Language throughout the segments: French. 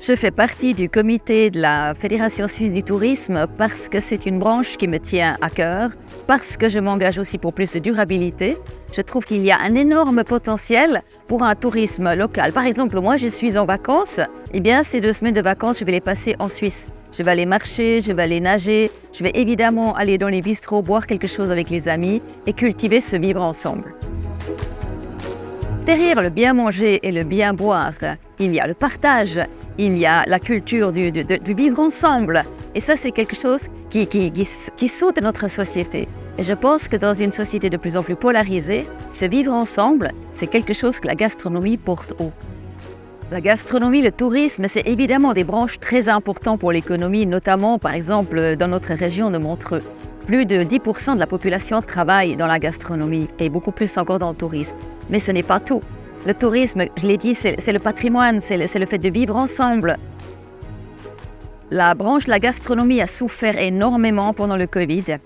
Je fais partie du comité de la Fédération suisse du tourisme parce que c'est une branche qui me tient à cœur, parce que je m'engage aussi pour plus de durabilité. Je trouve qu'il y a un énorme potentiel pour un tourisme local. Par exemple, moi, je suis en vacances. Eh bien, ces 2 semaines de vacances, je vais les passer en Suisse. Je vais aller marcher, je vais aller nager, je vais évidemment aller dans les bistrots, boire quelque chose avec les amis et cultiver ce vivre ensemble. Derrière le bien manger et le bien boire, il y a le partage, il y a la culture du vivre ensemble. Et ça, c'est quelque chose qui saute de notre société. Et je pense que dans une société de plus en plus polarisée, ce vivre ensemble, c'est quelque chose que la gastronomie porte haut. La gastronomie, le tourisme, c'est évidemment des branches très importantes pour l'économie, notamment, par exemple, dans notre région de Montreux. Plus de 10% de la population travaille dans la gastronomie et beaucoup plus encore dans le tourisme. Mais ce n'est pas tout. Le tourisme, je l'ai dit, c'est le patrimoine, c'est le fait de vivre ensemble. La branche de la gastronomie a souffert énormément pendant le Covid.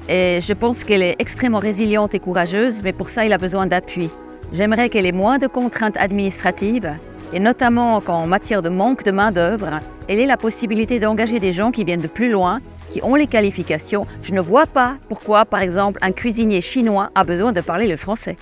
Et je pense qu'elle est extrêmement résiliente et courageuse, mais pour ça, il a besoin d'appui. J'aimerais qu'elle ait moins de contraintes administratives, et notamment qu'en matière de manque de main-d'œuvre, elle ait la possibilité d'engager des gens qui viennent de plus loin, qui ont les qualifications. Je ne vois pas pourquoi, par exemple, un cuisinier chinois a besoin de parler le français.